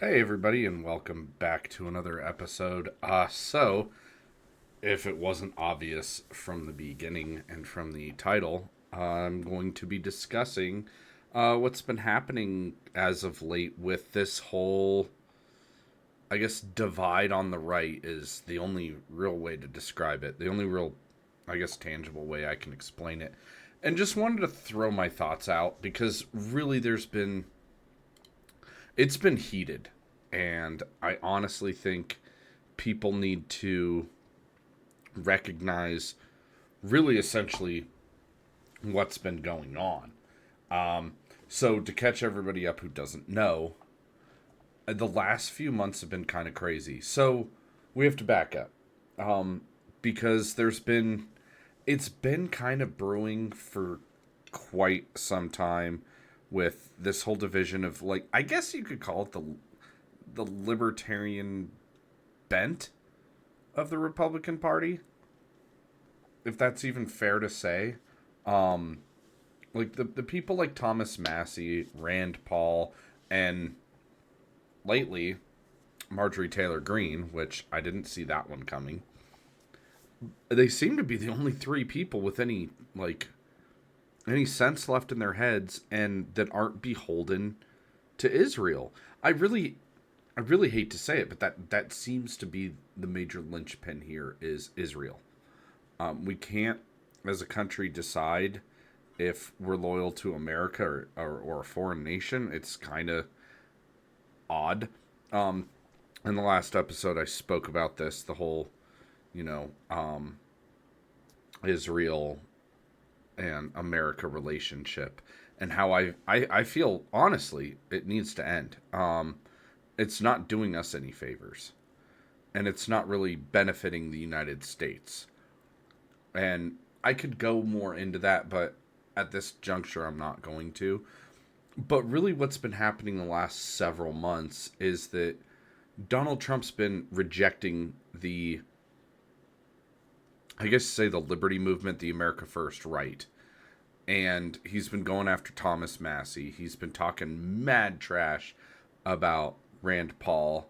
Hey, everybody, and welcome back to another episode. So, if it wasn't obvious from the beginning and from the title, I'm going to be discussing what's been happening as of late with this whole, I guess, divide on the right is the only real way to describe it. The only real, I guess, tangible way I can explain it. And just wanted to throw my thoughts out because really it's been heated. And I honestly think people need to recognize really essentially what's been going on. So, to catch everybody up who doesn't know, the last few months have been kind of crazy. So, we have to back up because it's been kind of brewing for quite some time with this whole division of, like, I guess you could call it the libertarian bent of the Republican Party, if that's even fair to say. Um, like the people like Thomas Massey, Rand Paul, and lately Marjorie Taylor Greene, which I didn't see that one coming. They seem to be the only three people with any sense left in their heads and that aren't beholden to Israel. I really I really hate to say it, but that seems to be the major linchpin here is Israel. We can't, as a country, decide if we're loyal to America or a foreign nation. It's kind of odd. Um, in the last episode, I spoke about this, the whole, you know, Israel and America relationship, and how I feel, honestly, it needs to end. It's not doing us any favors, and it's not really benefiting the United States. And I could go more into that, but at this juncture, I'm not going to. But really, what's been happening the last several months is that Donald Trump's been rejecting I guess, say, the liberty movement, the America First right. And he's been going after Thomas Massey. He's been talking mad trash about Rand Paul,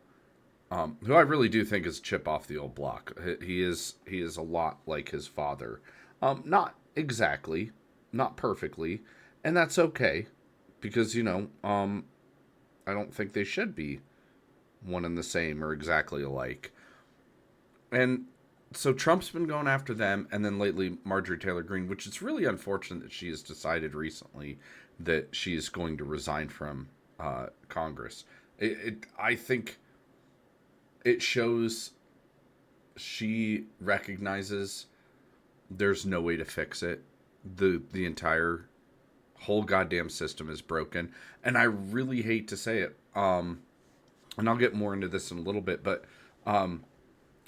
who I really do think is a chip off the old block. He is a lot like his father, not exactly, not perfectly, and that's okay, because I don't think they should be one and the same or exactly alike. And so Trump's been going after them, and then lately Marjorie Taylor Greene, which is really unfortunate that she has decided recently that she's going to resign from Congress. I think it shows she recognizes there's no way to fix it. The entire whole goddamn system is broken, and I really hate to say it. And I'll get more into this in a little bit, but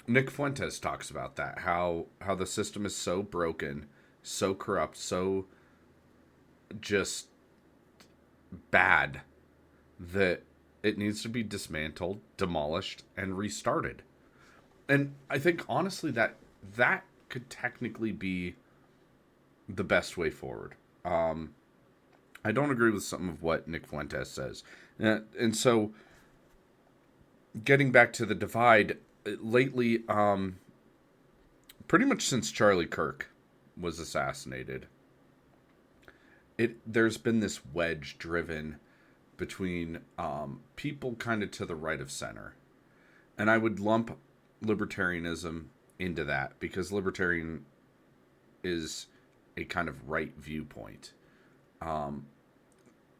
Nick Fuentes talks about that, how the system is so broken, so corrupt, so just bad that it needs to be dismantled, demolished, and restarted. And I think honestly that could technically be the best way forward. I don't agree with some of what Nick Fuentes says, and so getting back to the divide lately, pretty much since Charlie Kirk was assassinated, there's been this wedge driven between people kind of to the right of center, and I would lump libertarianism into that because libertarian is a kind of right viewpoint. Um,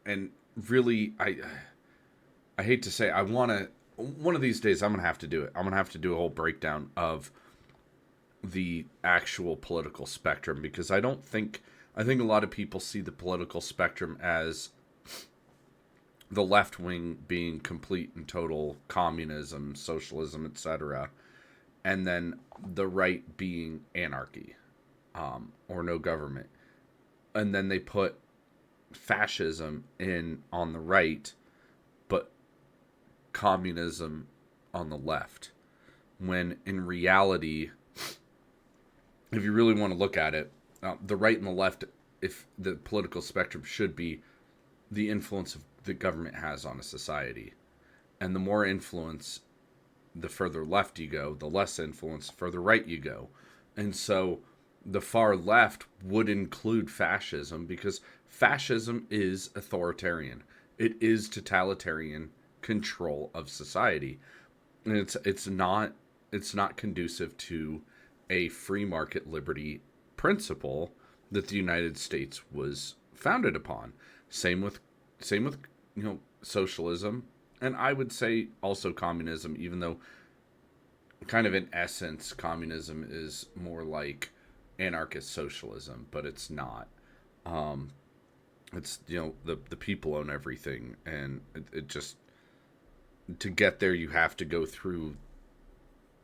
and really, I hate to say, I want to. One of these days, I'm gonna have to do it. I'm gonna have to do a whole breakdown of the actual political spectrum because I think a lot of people see the political spectrum as the left wing being complete and total communism, socialism, etc., and then the right being anarchy, or no government, and then they put fascism in on the right, but communism on the left. When in reality, if you really want to look at it, the right and the left, if the political spectrum should be the influence of the government has on a society. And the more influence, the further left you go, the less influence, the further right you go. And so the far left would include fascism because fascism is authoritarian. It is totalitarian control of society. And it's not conducive to a free market liberty principle that the United States was founded upon. Same with socialism, and I would say also communism, even though kind of in essence communism is more like anarchist socialism, but it's not. Um, it's the people own everything, and it just to get there you have to go through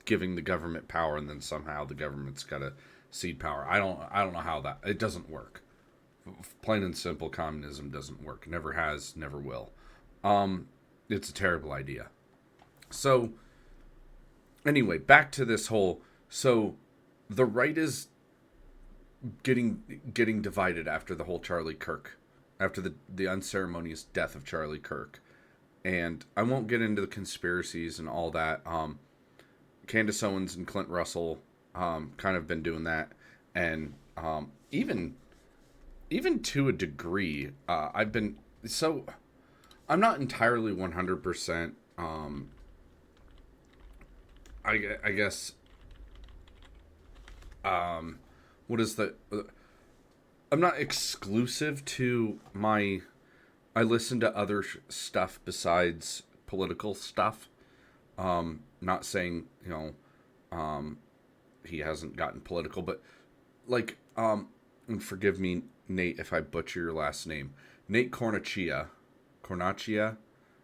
giving the government power, and then somehow the government's got to cede power. I don't know how that it doesn't work. Plain and simple, communism doesn't work. Never has, never will. It's a terrible idea. So anyway, back to this whole. So the right is getting divided after the whole Charlie Kirk, after the unceremonious death of Charlie Kirk, and I won't get into the conspiracies and all that. Candace Owens and Clint Russell kind of been doing that, and even to a degree, I've been so I'm not entirely 100%. I guess what is the I'm not exclusive to my. I listen to other stuff besides political stuff. Not saying he hasn't gotten political, but like and forgive me, Nate, if I butcher your last name. Nate Cornacchia,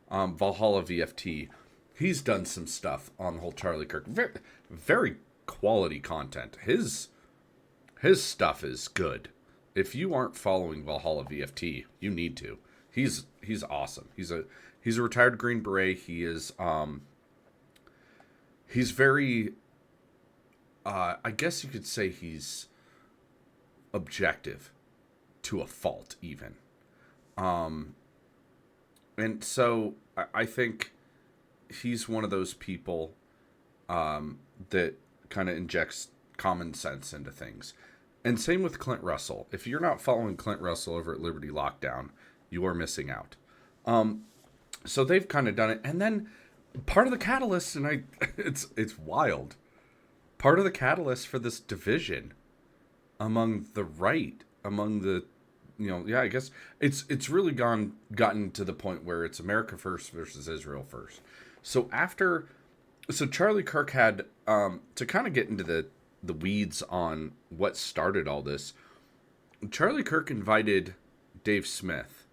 Valhalla VFT. He's done some stuff on the whole Charlie Kirk. Very, very quality content. His stuff is good. If you aren't following Valhalla VFT, you need to. He's awesome. He's a retired Green Beret. He's very I guess you could say he's objective to a fault even. And so I think he's one of those people that kind of injects common sense into things. And same with Clint Russell. If you're not following Clint Russell over at Liberty Lockdown, you are missing out. So they've kind of done it. And then part of the catalyst, and it's wild. Part of the catalyst for this division among the right, among the, I guess it's really gotten to the point where it's America first versus Israel first. So Charlie Kirk had, to kind of get into the weeds on what started all this, Charlie Kirk invited Dave Smith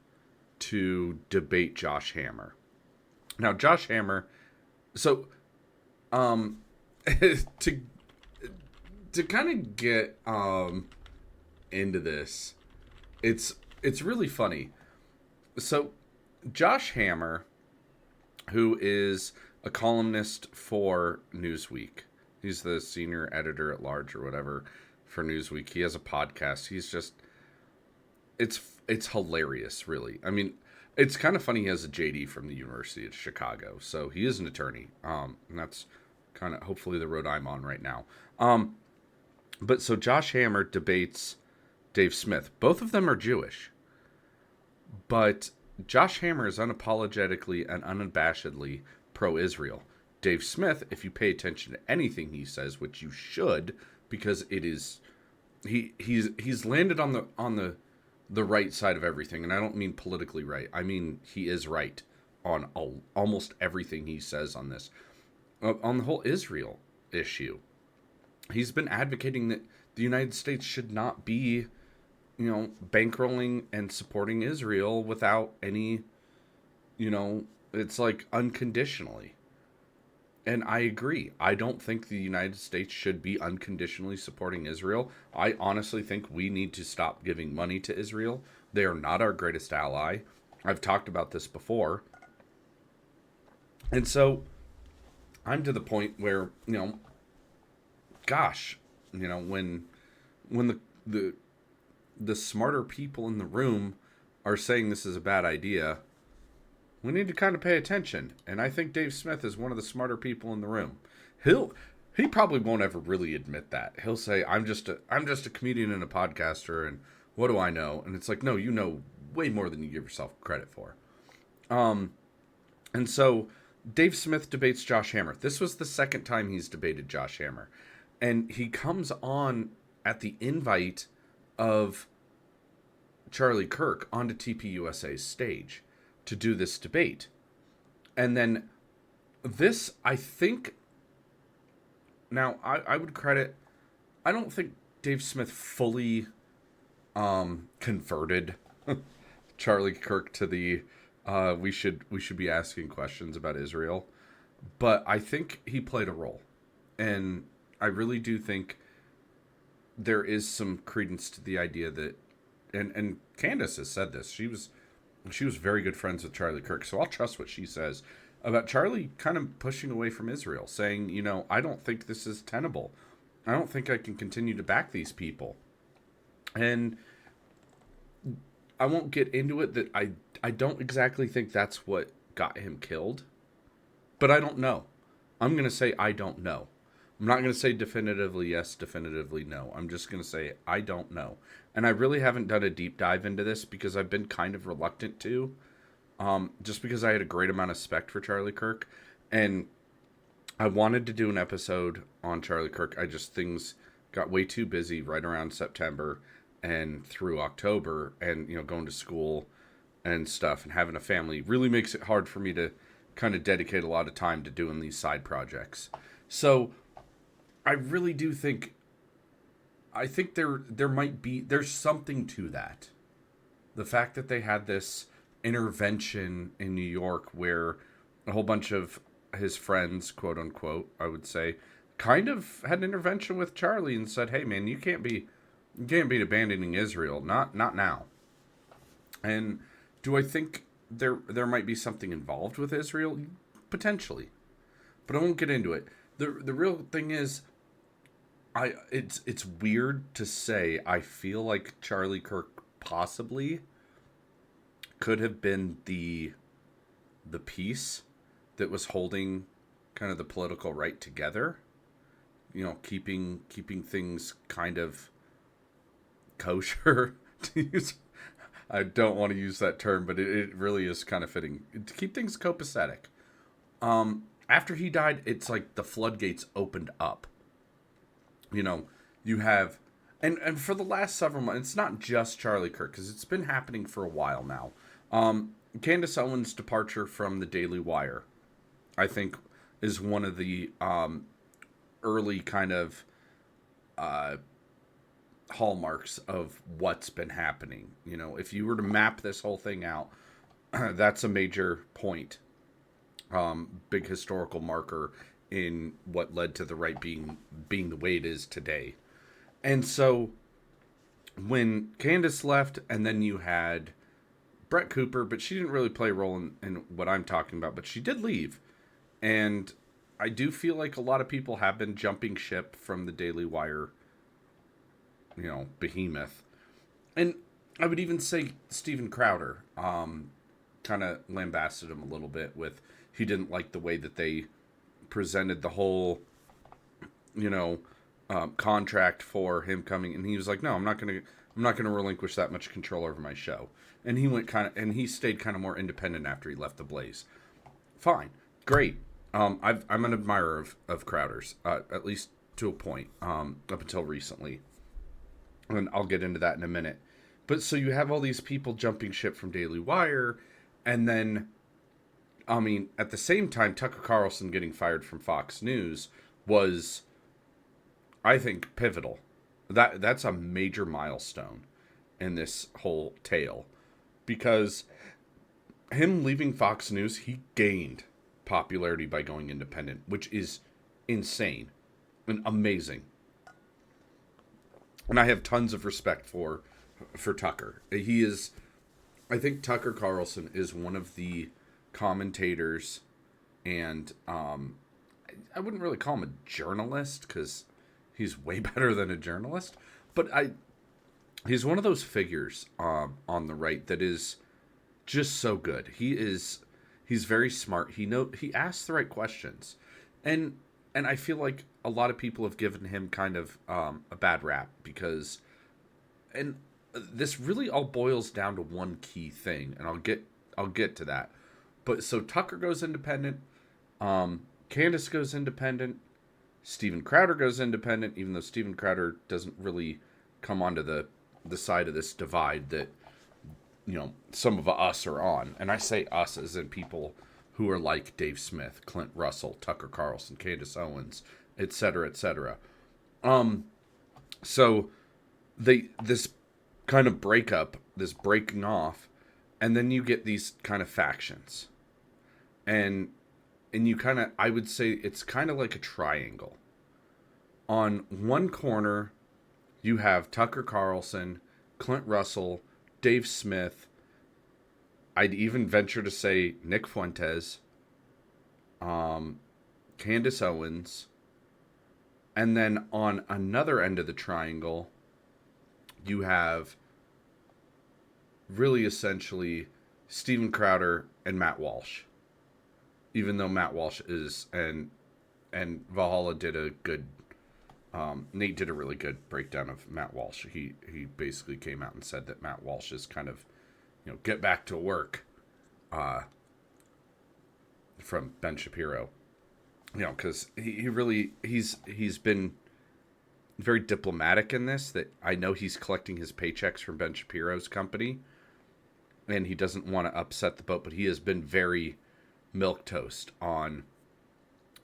to debate Josh Hammer. Now, Josh Hammer, so to kind of get into this, it's really funny. So Josh Hammer, who is a columnist for Newsweek, he's the senior editor at large or whatever for Newsweek. He has a podcast. He's just it's hilarious, really. I mean, it's kind of funny. He has a JD from the University of Chicago, so he is an attorney. And that's kind of hopefully the road I'm on right now. But so Josh Hammer debates Dave Smith. Both of them are Jewish, but Josh Hammer is unapologetically and unabashedly pro-Israel. Dave Smith, if you pay attention to anything he says, which you should, because it is he's landed on the right side of everything, and I don't mean politically right. I mean he is right on almost everything he says on this. On the whole Israel issue, he's been advocating that the United States should not be, bankrolling and supporting Israel without any, it's like unconditionally. And I agree. I don't think the United States should be unconditionally supporting Israel. I honestly think we need to stop giving money to Israel. They are not our greatest ally. I've talked about this before. And so I'm to the point where, gosh, when the smarter people in the room are saying this is a bad idea, we need to kind of pay attention. And I think Dave Smith is one of the smarter people in the room. He probably won't ever really admit that. He'll say, I'm just a comedian and a podcaster, and what do I know? And it's like, no, you know way more than you give yourself credit for. And so Dave Smith debates Josh Hammer. This was the second time he's debated Josh Hammer. And he comes on at the invite of Charlie Kirk onto TPUSA's stage to do this debate. And then this, I think, now I would credit, I don't think Dave Smith fully converted Charlie Kirk to the we should be asking questions about Israel, but I think he played a role, and I really do think there is some credence to the idea that, and Candace has said this. She was very good friends with Charlie Kirk, so I'll trust what she says about Charlie kind of pushing away from Israel, saying, you know, I don't think this is tenable. I don't think I can continue to back these people, and I won't get into it that I don't exactly think that's what got him killed, but I don't know. I'm going to say I don't know. I'm not going to say definitively yes, definitively no. I'm just going to say I don't know. And I really haven't done a deep dive into this because I've been kind of reluctant to, just because I had a great amount of respect for Charlie Kirk. And I wanted to do an episode on Charlie Kirk. Things got way too busy right around September and through October, and, you know, going to school and stuff and having a family really makes it hard for me to kind of dedicate a lot of time to doing these side projects. So I really do think, there might be, there's something to that. The fact that they had this intervention in New York where a whole bunch of his friends, quote unquote, I would say, kind of had an intervention with Charlie and said, hey man, you can't be abandoning Israel, not now. And do I think there might be something involved with Israel? Potentially, but I won't get into it. The real thing is, it's weird to say. I feel like Charlie Kirk possibly could have been the piece that was holding kind of the political right together. You know, keeping things kind of kosher, to use, I don't want to use that term, but it really is kind of fitting to keep things copacetic. After he died, it's like the floodgates opened up. You know, you have, and for the last several months, it's not just Charlie Kirk, because it's been happening for a while now. Candace Owens' departure from the Daily Wire, I think, is one of the early kind of hallmarks of what's been happening. You know, if you were to map this whole thing out, that's a major point, big historical marker in what led to the right being the way it is today. And so when Candace left, and then you had Brett Cooper, but she didn't really play a role in what I'm talking about, but she did leave. And I do feel like a lot of people have been jumping ship from the Daily Wire, you know, behemoth. And I would even say Steven Crowder kind of lambasted him a little bit with, he didn't like the way that they presented the whole, you know, contract for him coming, and he was like, no, I'm not gonna relinquish that much control over my show. And he stayed kind of more independent after he left the Blaze. Fine, great. I'm an admirer of Crowder's, at least to a point, up until recently. And I'll get into that in a minute. But so you have all these people jumping ship from Daily Wire, and then, I mean, at the same time, Tucker Carlson getting fired from Fox News was, I think, pivotal. That's a major milestone in this whole tale, because him leaving Fox News, he gained popularity by going independent, which is insane and amazing. And I have tons of respect for Tucker. He is, I think Tucker Carlson is one of the commentators, and I wouldn't really call him a journalist, because he's way better than a journalist, but he's one of those figures on the right that is just so good. He's very smart. He asks the right questions, and I feel like a lot of people have given him kind of a bad rap because, and this really all boils down to one key thing, and I'll get to that. But so Tucker goes independent, Candace goes independent, Steven Crowder goes independent, even though Steven Crowder doesn't really come onto the side of this divide that some of us are on. And I say us as in people who are like Dave Smith, Clint Russell, Tucker Carlson, Candace Owens, etc., etc. So this kind of breakup, this breaking off, and then you get these kind of factions, and you kind of, I would say it's kind of like a triangle. On one corner, you have Tucker Carlson, Clint Russell, Dave Smith. I'd even venture to say Nick Fuentes, Candace Owens, and then on another end of the triangle, you have really essentially Steven Crowder and Matt Walsh. Even though Matt Walsh is, and Valhalla did a good, Nate did a really good breakdown of Matt Walsh. He basically came out and said that Matt Walsh is kind of, get back to work, from Ben Shapiro, because he's been very diplomatic in this, that I know he's collecting his paychecks from Ben Shapiro's company, and he doesn't want to upset the boat, but he has been very milquetoast on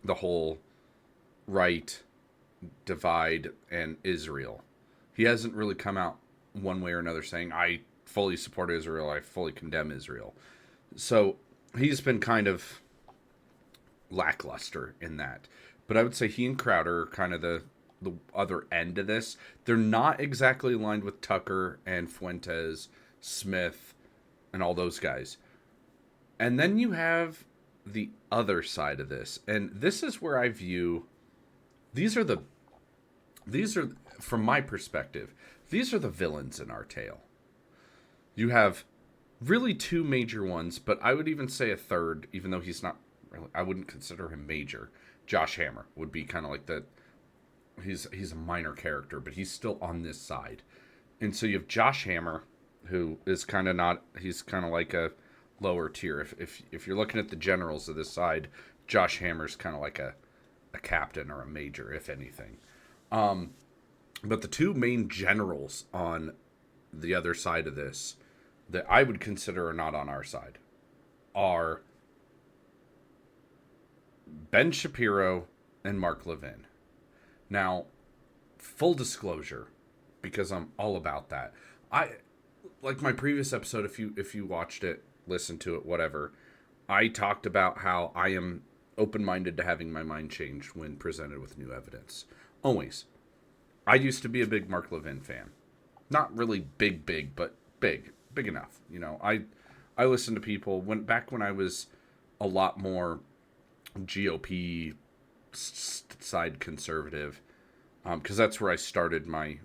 the whole right divide and Israel. He hasn't really come out one way or another saying, I fully support Israel, I fully condemn Israel. So he's been kind of lackluster in that. But I would say he and Crowder are kind of the other end of this. They're not exactly aligned with Tucker and Fuentes, Smith, and all those guys. And then you have the other side of this, and this is where I view these are from my perspective, these are the villains in our tale. You have really two major ones, but I would even say a third, even though he's not really, I wouldn't consider him major. Josh Hammer would be kind of like he's a minor character, but he's still on this side. And so you have Josh Hammer, who is kind of not, he's kind of like a lower tier. If you're looking at the generals of this side, Josh Hammer's kind of like a captain or a major, if anything. But the two main generals on the other side of this that I would consider are not on our side are Ben Shapiro and Mark Levin. Now, full disclosure, because I'm all about that. I like my previous episode, if you watched it, listened to it, whatever, I talked about how I am open-minded to having my mind changed when presented with new evidence. Always. I used to be a big Mark Levin fan. Not really big, but big enough. I listened to people back when I was a lot more GOP side conservative, because that's where I started my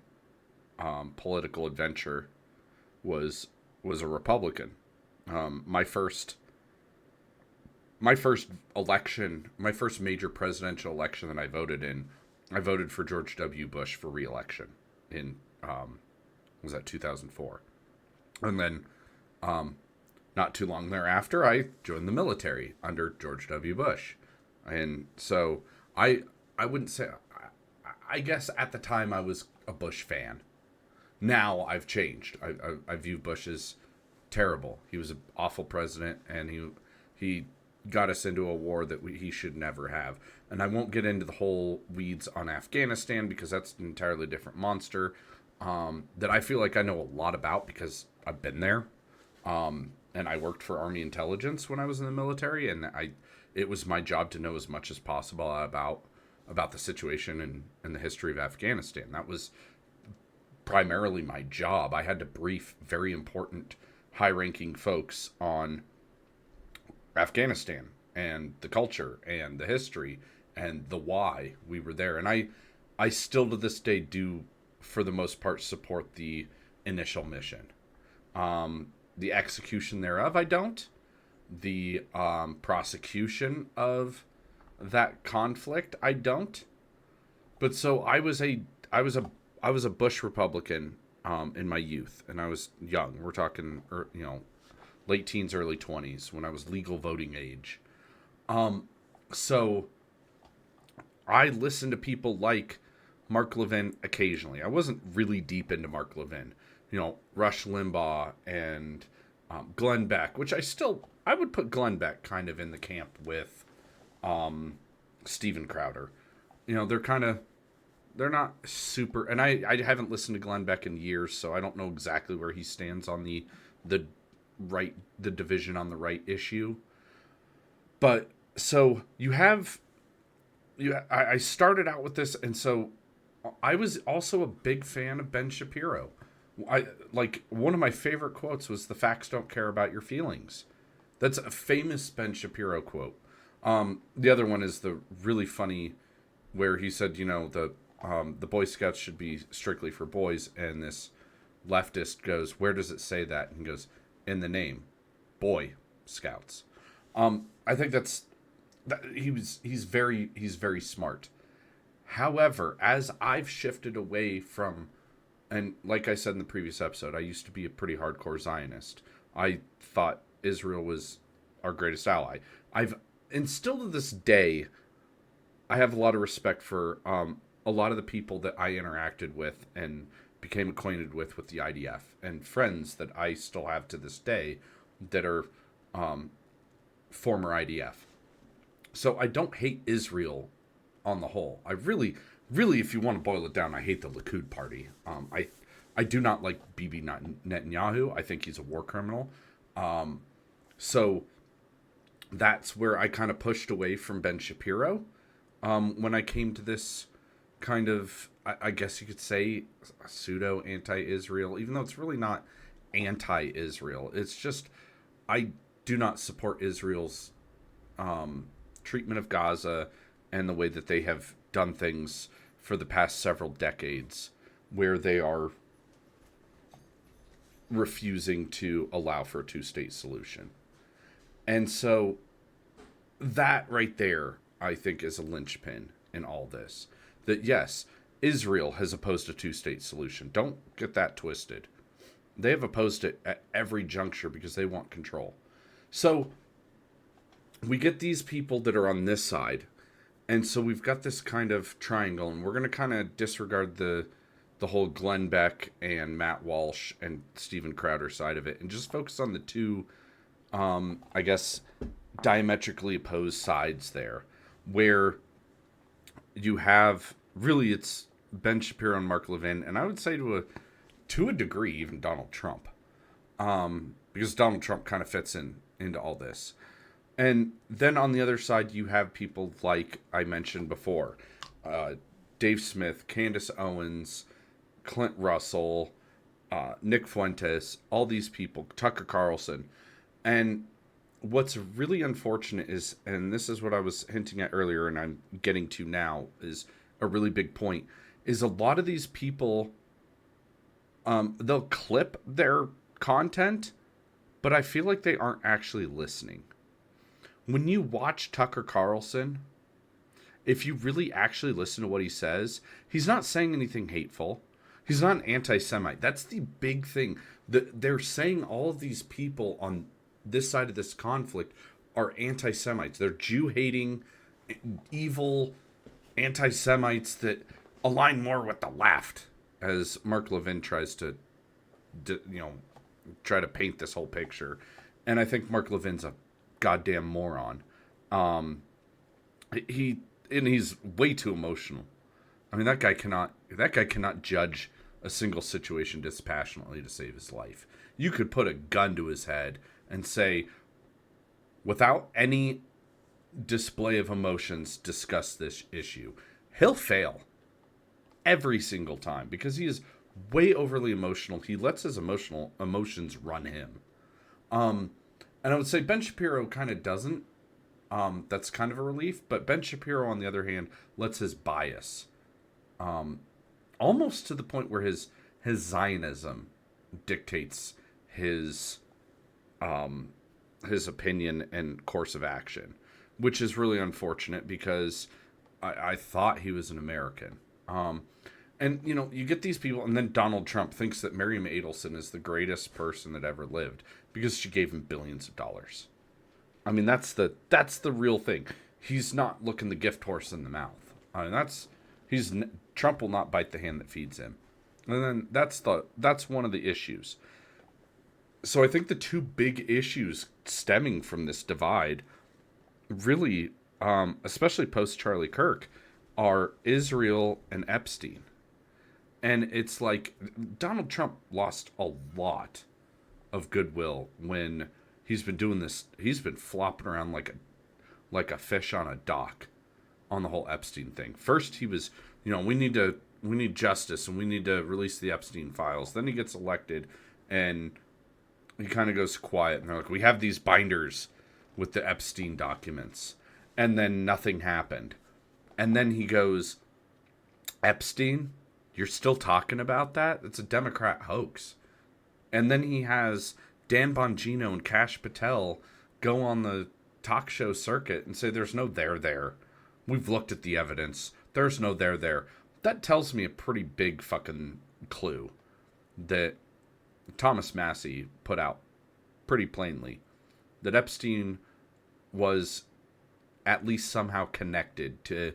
political adventure. Was a Republican. My first election, my first major presidential election that I voted in, I voted for George W. Bush for re-election in was that 2004, and then not too long thereafter, I joined the military under George W. Bush, and so I wouldn't say, I guess at the time I was a Bush fan. Now I've changed. I view Bush as terrible. He was an awful president, and he got us into a war that he should never have. And I won't get into the whole weeds on Afghanistan, because that's an entirely different monster that I feel like I know a lot about because I've been there. And I worked for Army intelligence when I was in the military, and it was my job to know as much as possible about the situation and the history of Afghanistan. That was primarily my job. I had to brief very important, high-ranking folks on Afghanistan and the culture and the history and the why we were there. And I still to this day do, for the most part, support the initial mission. The execution thereof, I don't. the prosecution of that conflict. I don't. But so I was a Bush Republican in my youth, and I was young. We're talking, late teens, early 20s when I was legal voting age. So I listened to people like Mark Levin occasionally. I wasn't really deep into Mark Levin. Rush Limbaugh and Glenn Beck, which I would put Glenn Beck kind of in the camp with Steven Crowder. They're not super, and I haven't listened to Glenn Beck in years, so I don't know exactly where he stands on the the division on the right issue. But so I started out with this, and so I was also a big fan of Ben Shapiro. One of my favorite quotes was, "The facts don't care about your feelings." That's a famous Ben Shapiro quote. The other one is the really funny where he said, the Boy Scouts should be strictly for boys, and this leftist goes, "Where does it say that?" And he goes, "In the name, Boy Scouts." I think he's very smart. However, as I've shifted away from, and like I said in the previous episode, I used to be a pretty hardcore Zionist. I thought Israel was our greatest ally. And still to this day, I have a lot of respect for a lot of the people that I interacted with and became acquainted with the IDF, and friends that I still have to this day that are former IDF. So I don't hate Israel on the whole. I really, if you want to boil it down, I hate the Likud party. I do not like Bibi Netanyahu. I think he's a war criminal. So that's where I kind of pushed away from Ben Shapiro when I came to this kind of, I guess you could say, pseudo anti-Israel, even though it's really not anti-Israel. It's just, I do not support Israel's treatment of Gaza and the way that they have done things for the past several decades, where they are refusing to allow for a two-state solution. And so that right there, I think, is a linchpin in all this. That yes, Israel has opposed a two-state solution. Don't get that twisted. They have opposed it at every juncture because they want control. So we get these people that are on this side, and so we've got this kind of triangle, and we're going to kind of disregard the whole Glenn Beck and Matt Walsh and Steven Crowder side of it, and just focus on the two, I guess, diametrically opposed sides there, where you have, really, it's Ben Shapiro and Mark Levin, and I would say to a degree, even Donald Trump, because Donald Trump kind of fits into all this. And then on the other side, you have people like I mentioned before, Dave Smith, Candace Owens, Clint Russell, Nick Fuentes, all these people, Tucker Carlson. And what's really unfortunate is, and this is what I was hinting at earlier and I'm getting to now, is a really big point, is a lot of these people, they'll clip their content, but I feel like they aren't actually listening. When you watch Tucker Carlson, if you really actually listen to what he says, he's not saying anything hateful. He's not an anti-Semite. That's the big thing. They're saying all of these people on this side of this conflict are anti-Semites. They're Jew-hating, evil anti-Semites that align more with the left, as Mark Levin tries to try to paint this whole picture. And I think Mark Levin's a goddamn moron. He's way too emotional. I mean, that guy cannot judge a single situation dispassionately to save his life. You could put a gun to his head and say, without any display of emotions, discuss this issue. He'll fail every single time because he is way overly emotional. He lets his emotions run him. And I would say Ben Shapiro kind of doesn't. That's kind of a relief. But Ben Shapiro, on the other hand, lets his bias, almost to the point where his Zionism dictates his his opinion and course of action, which is really unfortunate because I thought he was an American. And you get these people, and then Donald Trump thinks that Miriam Adelson is the greatest person that ever lived because she gave him billions of dollars. I mean, that's the real thing. He's not looking the gift horse in the mouth. I mean, Trump will not bite the hand that feeds him, and then that's one of the issues. So I think the two big issues stemming from this divide, really, especially post Charlie Kirk, are Israel and Epstein. And it's like Donald Trump lost a lot of goodwill when he's been doing this. He's been flopping around like a fish on a dock on the whole Epstein thing. First he was, we need justice and we need to release the Epstein files. Then he gets elected and he kind of goes quiet, and they're like, we have these binders with the Epstein documents. And then nothing happened. And then he goes, Epstein? You're still talking about that? It's a Democrat hoax. And then he has Dan Bongino and Kash Patel go on the talk show circuit and say there's no there. We've looked at the evidence. There's no there. That tells me a pretty big fucking clue that Thomas Massie put out pretty plainly. That Epstein was at least somehow connected to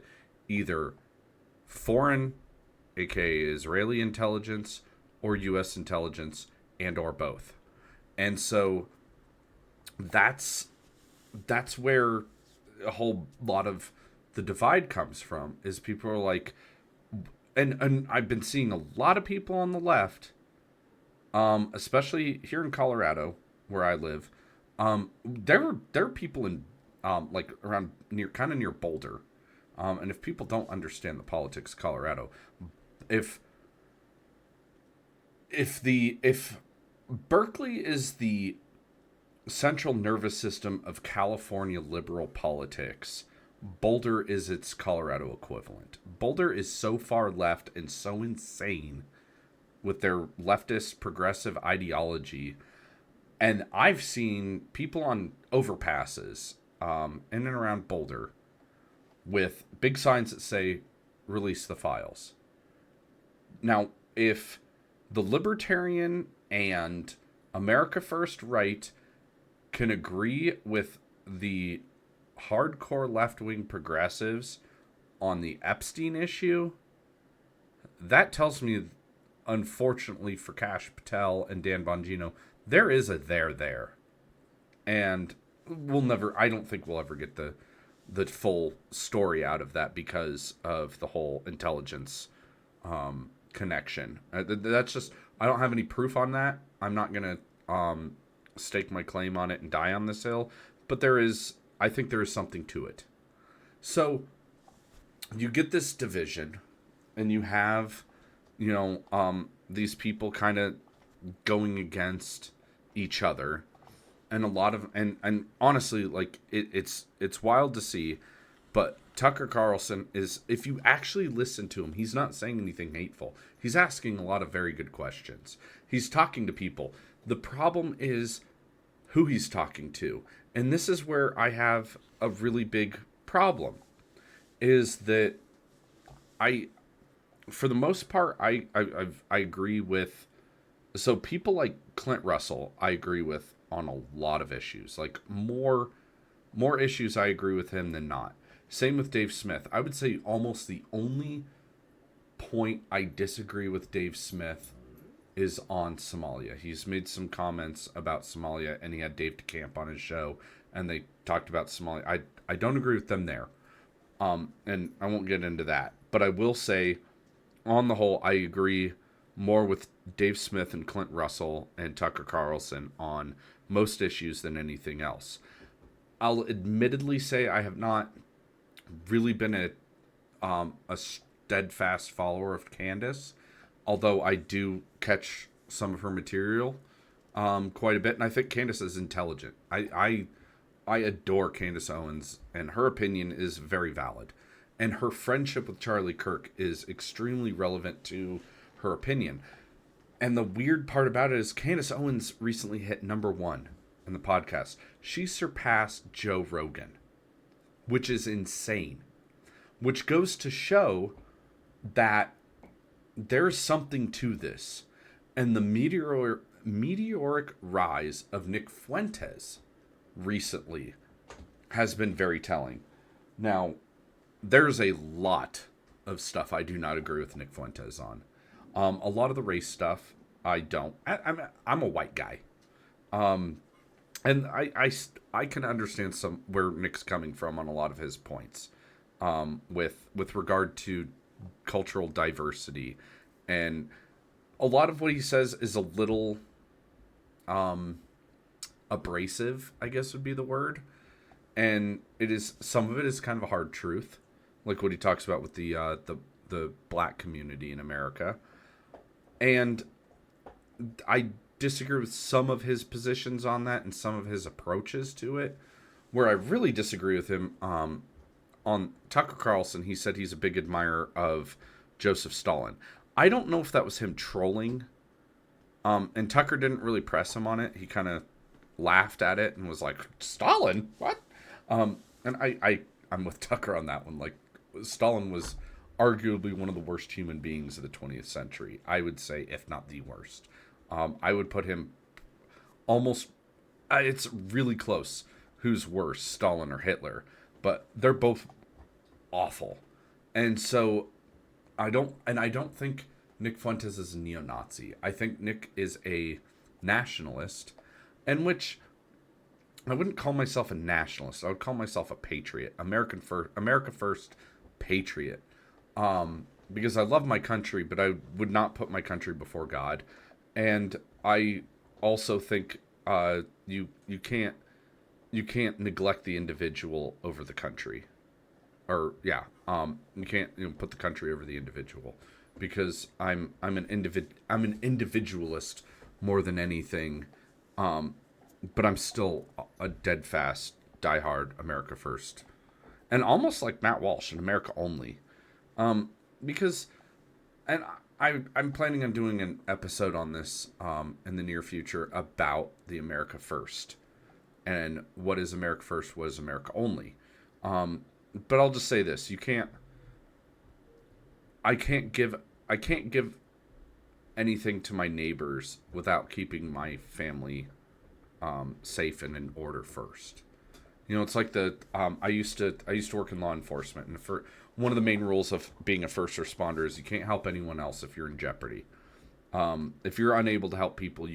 either foreign, aka Israeli intelligence, or U.S. intelligence, and or both. And so that's where a whole lot of the divide comes from, is people are like, and I've been seeing a lot of people on the left, especially here in Colorado, where I live, there are people in like around near Boulder, and if people don't understand the politics of Colorado, if Berkeley is the central nervous system of California liberal politics, Boulder is its Colorado equivalent. Boulder is so far left and so insane with their leftist progressive ideology. And I've seen people on overpasses in and around Boulder with big signs that say, release the files. Now, if the libertarian and America First right can agree with the hardcore left-wing progressives on the Epstein issue, that tells me, unfortunately for Kash Patel and Dan Bongino, there is a there. And I don't think we'll ever get the full story out of that because of the whole intelligence connection. That's just, I don't have any proof on that. I'm not going to stake my claim on it and die on this hill, but I think there is something to it. So you get this division, and you have, these people kind of going against each other, and a lot of, and honestly, like it's wild to see, but Tucker Carlson is, if you actually listen to him, he's not saying anything hateful. He's asking a lot of very good questions. He's talking to people. The problem is who he's talking to. And this is where I have a really big problem, is that for the most part, I agree with, so people like Clint Russell, I agree with on a lot of issues. Like more issues I agree with him than not. Same with Dave Smith. I would say almost the only point I disagree with Dave Smith is on Somalia. He's made some comments about Somalia, and he had Dave DeCamp on his show, and they talked about Somalia. I don't agree with them there, and I won't get into that. But I will say, on the whole, I agree more with Dave Smith and Clint Russell and Tucker Carlson on most issues than anything else. I'll admittedly say I have not really been a steadfast follower of Candace, although I do catch some of her material quite a bit, and I think Candace is intelligent. I adore Candace Owens, and her opinion is very valid, and her friendship with Charlie Kirk is extremely relevant to her opinion. And the weird part about it is Candace Owens recently hit #1 in the podcast. She surpassed Joe Rogan, which is insane. Which goes to show that there's something to this. And the meteoric rise of Nick Fuentes recently has been very telling. Now, there's a lot of stuff I do not agree with Nick Fuentes on. A lot of the race stuff, I don't. I'm a white guy. And I can understand some where Nick's coming from on a lot of his points, with regard to cultural diversity, and a lot of what he says is a little abrasive, I guess would be the word, and some of it is kind of a hard truth, like what he talks about with the black community in America, and I disagree with some of his positions on that and some of his approaches to it. Where I really disagree with him, on Tucker Carlson, he said he's a big admirer of Joseph Stalin. I don't know if that was him trolling, and Tucker didn't really press him on it. He kind of laughed at it and was like, Stalin? What? And I'm with Tucker on that one. Like, Stalin was arguably one of the worst human beings of the 20th century. I would say, if not the worst. I would put him almost, it's really close who's worse, Stalin or Hitler, but they're both awful. And so I don't think Nick Fuentes is a neo-Nazi. I think Nick is a nationalist, and which I wouldn't call myself a nationalist. I would call myself a patriot, America first patriot. Because I love my country, but I would not put my country before God. And I also think you can't neglect the individual over the country, or you can't put the country over the individual, because I'm an individualist more than anything, but I'm still a dead fast diehard America first, and almost like Matt Walsh, an America only, because and. I'm planning on doing an episode on this in the near future about the America First and what is America First, what is America Only. But I'll just say this: I can't give anything to my neighbors without keeping my family safe and in order first. It's like I used to work in law enforcement, and for one of the main rules of being a first responder is you can't help anyone else if you're in jeopardy. If you're unable to help people,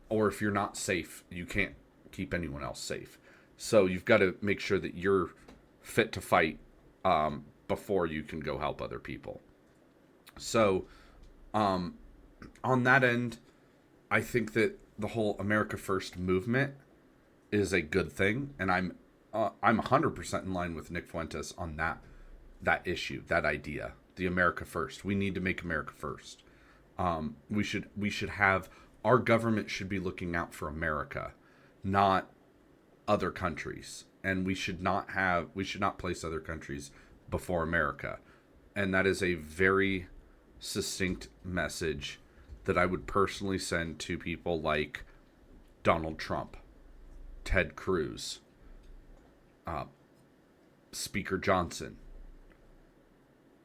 or if you're not safe, you can't keep anyone else safe. So you've got to make sure that you're fit to fight before you can go help other people. So on that end, I think that the whole America First movement is a good thing, and I'm 100% in line with Nick Fuentes on that issue, that idea, the America First. We need to make America first. We should have, our government should be looking out for America, not other countries, and we should not place other countries before America. And that is a very succinct message that I would personally send to people like Donald Trump, Ted Cruz, Speaker Johnson,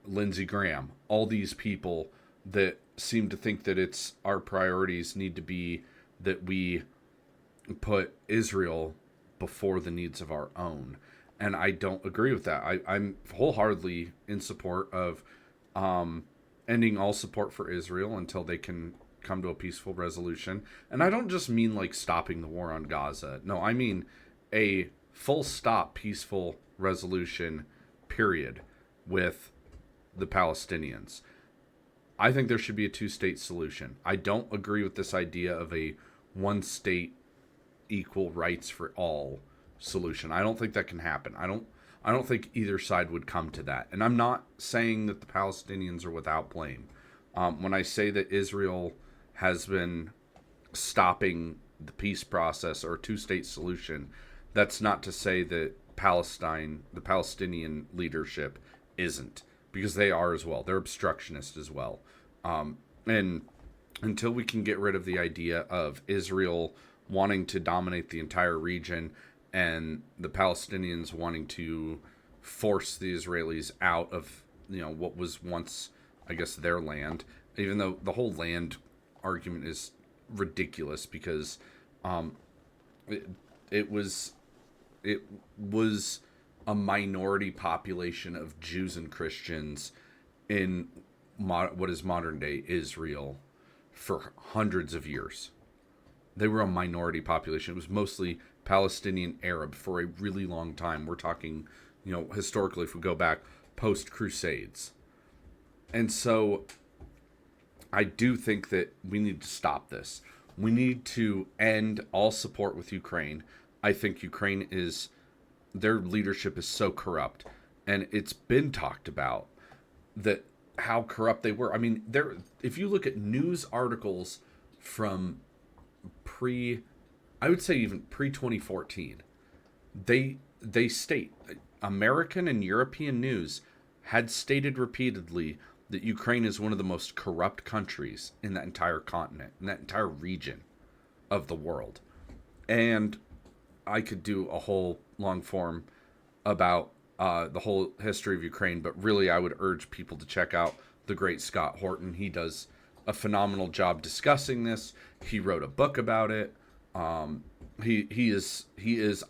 Lindsey Graham, all these people that seem to think that it's our priorities need to be that we put Israel before the needs of our own. And I don't agree with that. I'm wholeheartedly in support of ending all support for Israel until they can come to a peaceful resolution. And I don't just mean like stopping the war on Gaza. No, I mean a full stop peaceful resolution, period, with the Palestinians. I think there should be a two-state solution. I don't agree with this idea of a one-state equal rights for all solution. I don't think that can happen. I don't think either side would come to that. And I'm not saying that the Palestinians are without blame. When I say that Israel has been stopping the peace process or two-state solution, that's not to say that the Palestinian leadership isn't, because they are as well. They're obstructionist as well. And until we can get rid of the idea of Israel wanting to dominate the entire region, and the Palestinians wanting to force the Israelis out of what was once, I guess, their land. Even though the whole land argument is ridiculous because it, it was it was a minority population of Jews and Christians in what is modern day Israel for hundreds of years. They were a minority population. It was mostly Palestinian Arab for a really long time. We're talking, historically, if we go back post Crusades. And so I do think that we need to stop this. We need to end all support with Ukraine. I think their leadership is so corrupt. And it's been talked about that how corrupt they were. I mean, if you look at news articles from I would say even pre 2014, they state, American and European news had stated repeatedly that Ukraine is one of the most corrupt countries in that entire continent, in that entire region of the world. And I could do a whole long form about the whole history of Ukraine, but really I would urge people to check out the great Scott Horton. He does a phenomenal job discussing this. He wrote a book about it. He is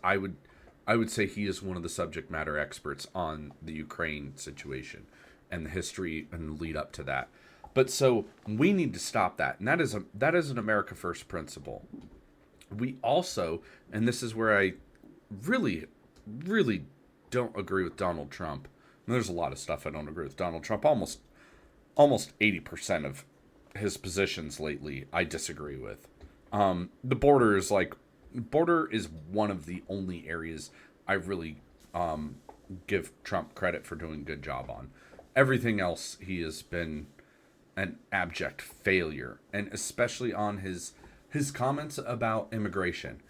I would say he is one of the subject matter experts on the Ukraine situation and the history and the lead up to that. But so we need to stop that. And that is an America First principle. We also, and this is where I really, really don't agree with Donald Trump. And there's a lot of stuff I don't agree with Donald Trump. Almost 80% of his positions lately I disagree with. The border is one of the only areas I really give Trump credit for doing a good job on. Everything else, he has been an abject failure, and especially on his comments about immigration.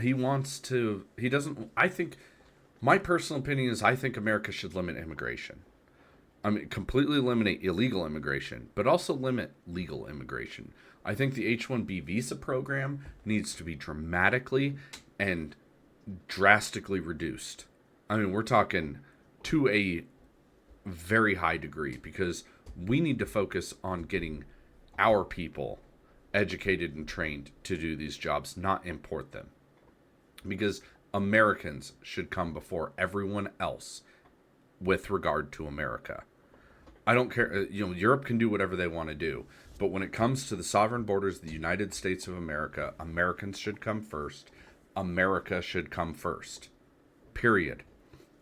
He doesn't. I think my personal opinion is I think America should limit immigration. I mean, completely eliminate illegal immigration, but also limit legal immigration. I think the H-1B visa program needs to be dramatically and drastically reduced. I mean, we're talking to a very high degree because we need to focus on getting our people educated and trained to do these jobs, not import them. Because Americans should come before everyone else with regard to America. I don't care. Europe can do whatever they want to do. But when it comes to the sovereign borders of the United States of America, Americans should come first. America should come first. Period.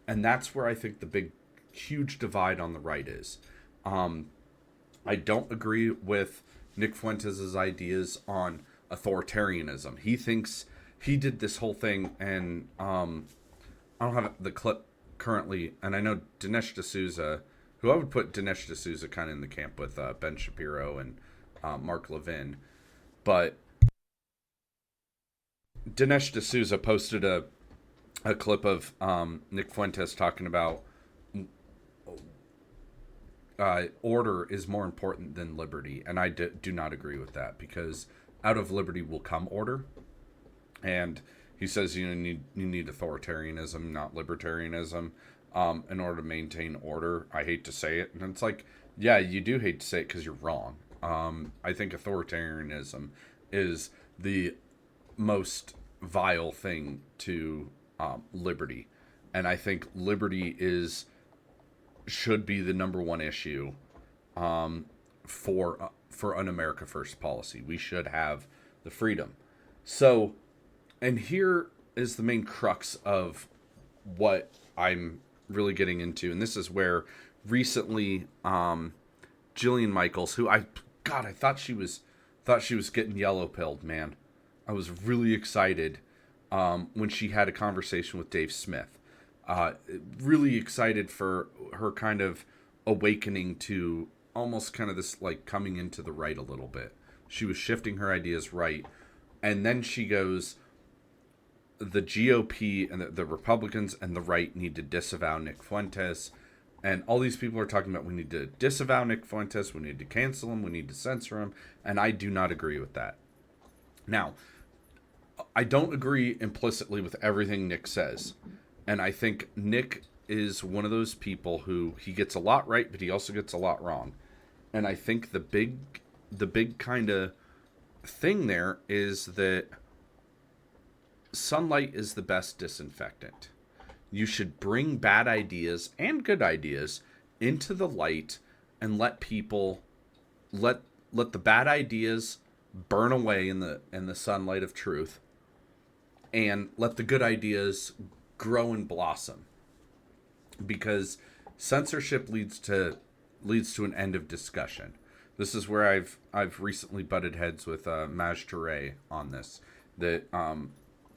And that's where I think the big, huge divide on the right is. I don't agree with Nick Fuentes' ideas on authoritarianism. He thinks he did this whole thing, and I don't have the clip currently, and I know Dinesh D'Souza, who I would put Dinesh D'Souza kind of in the camp with Ben Shapiro and Mark Levin, but Dinesh D'Souza posted a clip of Nick Fuentes talking about order is more important than liberty, and I do not agree with that, because out of liberty will come order, and he says you need authoritarianism, not libertarianism, in order to maintain order. I hate to say it, and it's like, yeah, you do hate to say it because you're wrong. I think authoritarianism is the most vile thing to liberty, and I think liberty should be the number one issue for an America First policy. We should have the freedom. So, and here is the main crux of what I'm really getting into, and this is where recently Jillian Michaels, who I thought she was getting yellow pilled, man. I was really excited when she had a conversation with Dave Smith. Really excited for her kind of awakening to almost kind of this, like, coming into the right a little bit. She was shifting her ideas right, and then she goes, the GOP and the Republicans and the right need to disavow Nick Fuentes. And all these people are talking about we need to disavow Nick Fuentes, we need to cancel him, we need to censor him. And I do not agree with that. Now, I don't agree implicitly with everything Nick says. And I think Nick is one of those people who he gets a lot right, but he also gets a lot wrong. And I think the big kind of thing there is that sunlight is the best disinfectant. You should bring bad ideas and good ideas into the light and let let the bad ideas burn away in the sunlight of truth, and let the good ideas grow and blossom, because censorship leads to an end of discussion. This is where I've recently butted heads with Maj Touré on this. That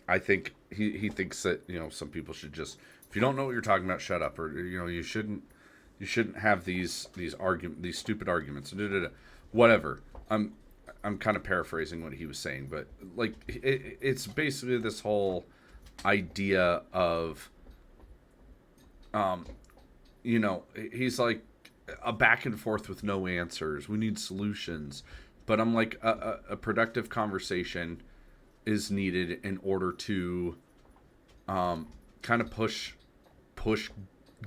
I think he thinks that some people should just, if you don't know what you're talking about, shut up, or you shouldn't have these stupid arguments. Whatever. I'm kind of paraphrasing what he was saying, but like it's basically this whole idea of he's like a back and forth with no answers. We need solutions. But I'm like, a productive conversation is needed in order to kind of push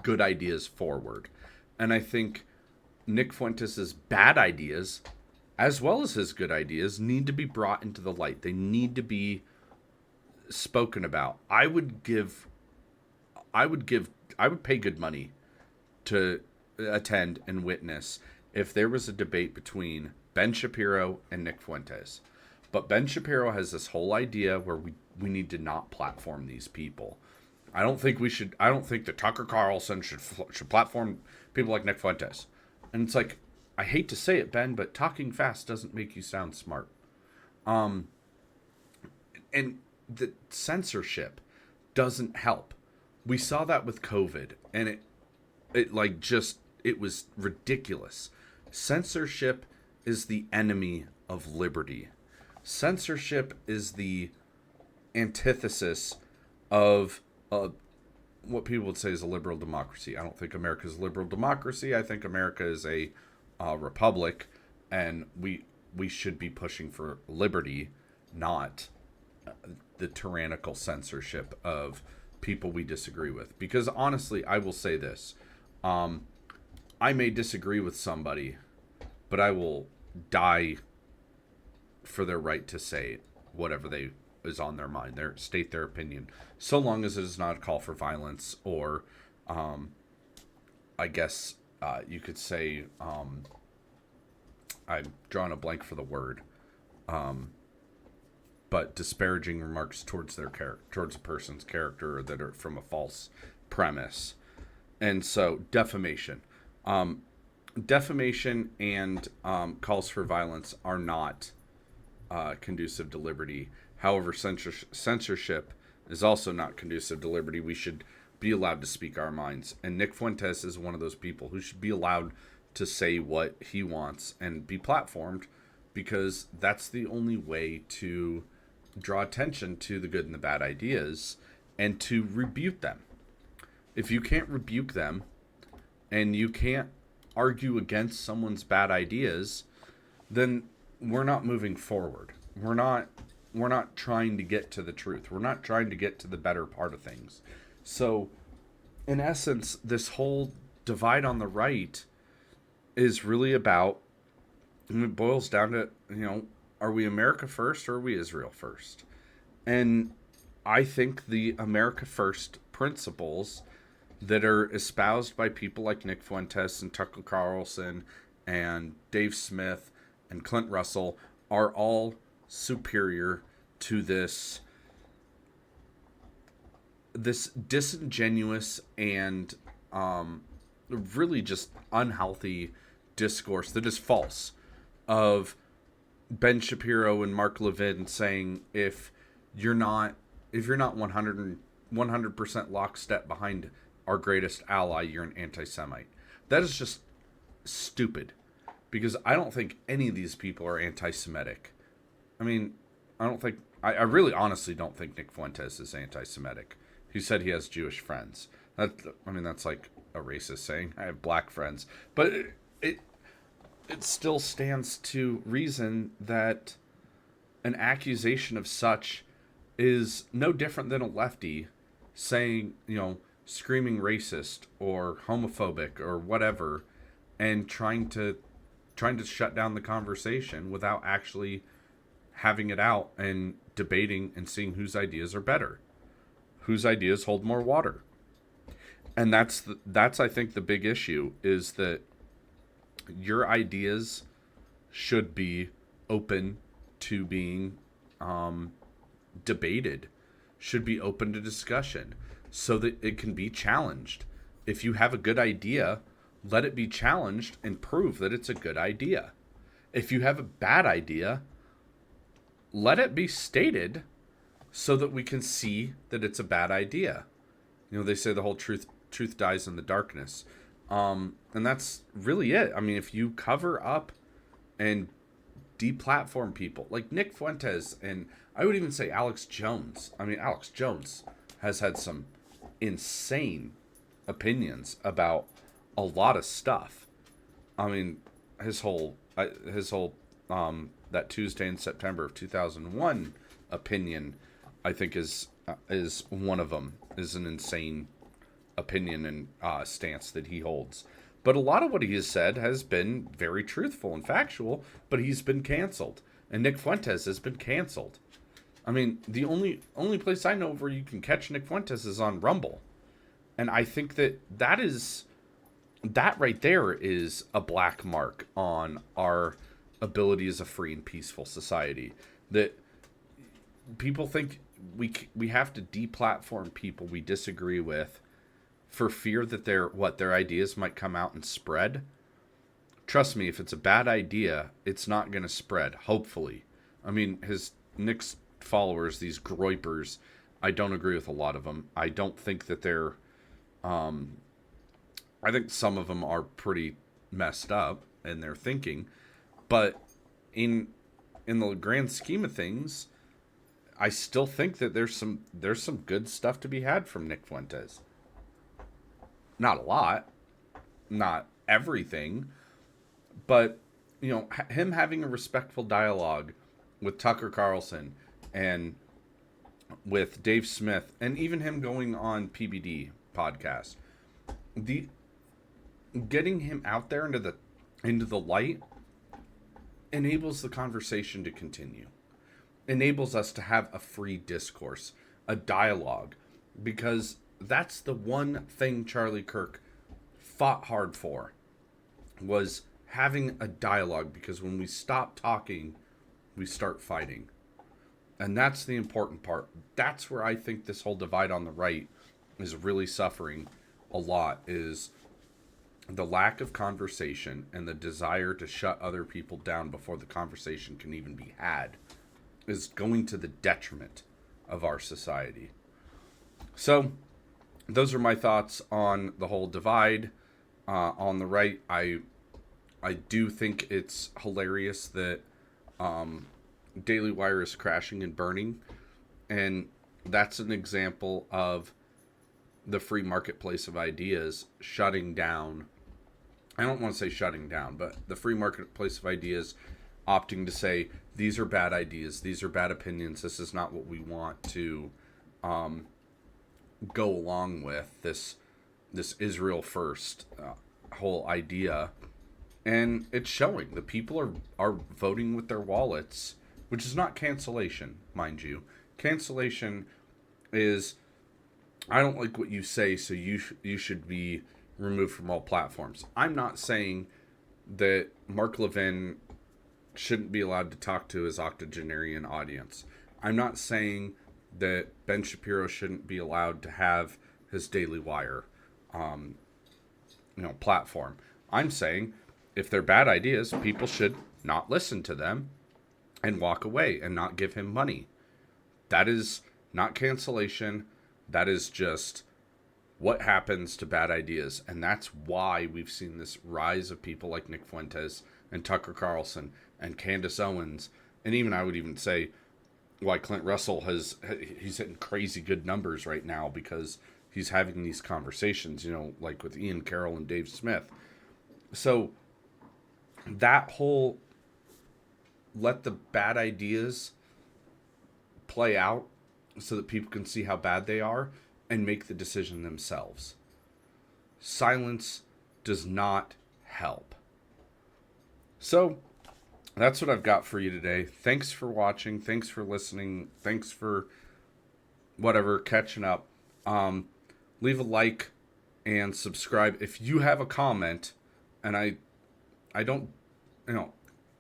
good ideas forward. And I think Nick Fuentes' bad ideas, as well as his good ideas, need to be brought into the light. They need to be spoken about. I would pay good money to attend and witness if there was a debate between Ben Shapiro and Nick Fuentes. But Ben Shapiro has this whole idea where we need to not platform these people. I don't think that Tucker Carlson should platform people like Nick Fuentes. And it's like, I hate to say it, Ben, but talking fast doesn't make you sound smart. And the censorship doesn't help. We saw that with COVID, and it was ridiculous. Censorship is the enemy of liberty. Censorship is the antithesis of what people would say is a liberal democracy. I don't think America is a liberal democracy. I think America is a republic, and we should be pushing for liberty, not the tyrannical censorship of people we disagree with. Because honestly, I will say this. I may disagree with somebody, but I will die for their right to say whatever is on their mind, state their opinion, so long as it is not a call for violence, or I guess you could say, I'm drawing a blank for the word, but disparaging remarks towards towards a person's character that are from a false premise. And so defamation and calls for violence are not conducive to liberty. However, censorship is also not conducive to liberty. We should be allowed to speak our minds. And Nick Fuentes is one of those people who should be allowed to say what he wants and be platformed, because that's the only way to draw attention to the good and the bad ideas and to rebuke them. If you can't rebuke them and you can't argue against someone's bad ideas, then we're not moving forward. We're not trying to get to the truth. We're not trying to get to the better part of things. So, in essence, this whole divide on the right is really about, and it boils down to, are we America first or are we Israel first? And I think the America first principles that are espoused by people like Nick Fuentes and Tucker Carlson and Dave Smith and Clint Russell are all superior to this disingenuous and really just unhealthy discourse that is false of Ben Shapiro and Mark Levin saying, if you're not 100% lockstep behind our greatest ally, you're an anti-Semite. That is just stupid, because I don't think any of these people are anti-Semitic. I mean, I really honestly don't think Nick Fuentes is anti-Semitic. He said he has Jewish friends. That's like a racist saying. I have black friends. But it still stands to reason that an accusation of such is no different than a lefty saying, screaming racist or homophobic or whatever, and trying to shut down the conversation without actually having it out and debating and seeing whose ideas are better, whose ideas hold more water. And that's I think the big issue is that your ideas should be open to being debated, should be open to discussion so that it can be challenged. If you have a good idea, let it be challenged and prove that it's a good idea. If you have a bad idea, let it be stated so that we can see that it's a bad idea. They say the whole truth dies in the darkness. And that's really it. I mean, if you cover up and deplatform people like Nick Fuentes, and I would even say Alex Jones. I mean, Alex Jones has had some insane opinions about a lot of stuff. I mean, his whole that Tuesday in September of 2001 opinion, I think is one of them, is an insane opinion and stance that he holds. But a lot of what he has said has been very truthful and factual, but he's been canceled. And Nick Fuentes has been canceled. I mean, the only place I know where you can catch Nick Fuentes is on Rumble. And I think that right there is a black mark on our ability as a free and peaceful society. That people think we have to deplatform people we disagree with for fear that their ideas might come out and spread. Trust me, if it's a bad idea, it's not going to spread, hopefully. I mean, Nick's followers, these groypers, I don't agree with a lot of them. I don't think that they're I think some of them are pretty messed up in their thinking, but in the grand scheme of things, I still think that there's some good stuff to be had from Nick Fuentes. Not a lot, not everything, but him having a respectful dialogue with Tucker Carlson and with Dave Smith, and even him going on PBD podcast, getting him out there into the light enables the conversation to continue, enables us to have a free discourse, a dialogue, because that's the one thing Charlie Kirk fought hard for, was having a dialogue, because when we stop talking, we start fighting. And that's the important part. That's where I think this whole divide on the right is really suffering a lot, is the lack of conversation and the desire to shut other people down before the conversation can even be had is going to the detriment of our society. So those are my thoughts on the whole divide on the right. I do think it's hilarious that Daily Wire is crashing and burning, and that's an example of the free marketplace of ideas shutting down. I don't want to say shutting down, but the free marketplace of ideas opting to say, these are bad ideas, these are bad opinions, this is not what we want to go along with, this Israel first whole idea. And it's showing. The people are voting with their wallets, which is not cancellation, mind you. Cancellation is, I don't like what you say, so you should be removed from all platforms. I'm not saying that Mark Levin shouldn't be allowed to talk to his octogenarian audience. I'm not saying that Ben Shapiro shouldn't be allowed to have his Daily Wire platform. I'm saying if they're bad ideas, people should not listen to them and walk away and not give him money. That is not cancellation. That is just what happens to bad ideas. And that's why we've seen this rise of people like Nick Fuentes and Tucker Carlson and Candace Owens. And even, I would even say, why Clint Russell he's hitting crazy good numbers right now, because he's having these conversations, like with Ian Carroll and Dave Smith. So that whole let the bad ideas play out so that people can see how bad they are and make the decision themselves. Silence does not help. So that's what I've got for you today. Thanks for watching. Thanks for listening. Thanks for whatever, catching up. Leave a like and subscribe. If you have a comment, and I don't,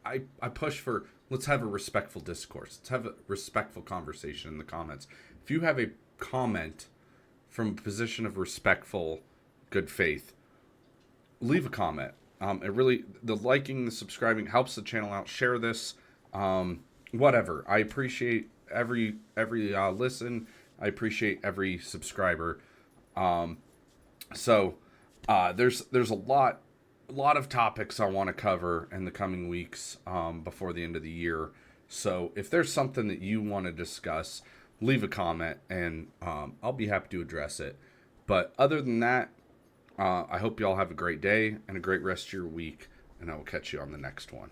I push for, let's have a respectful discourse. Let's have a respectful conversation in the comments. If you have a comment from a position of respectful good faith, leave a comment. The liking, the subscribing helps the channel out. Share this, whatever. I appreciate every listen. I appreciate every subscriber. So there's a lot of topics I want to cover in the coming weeks before the end of the year. So if there's something that you want to discuss, leave a comment and I'll be happy to address it. But other than that, I hope you all have a great day and a great rest of your week, and I will catch you on the next one.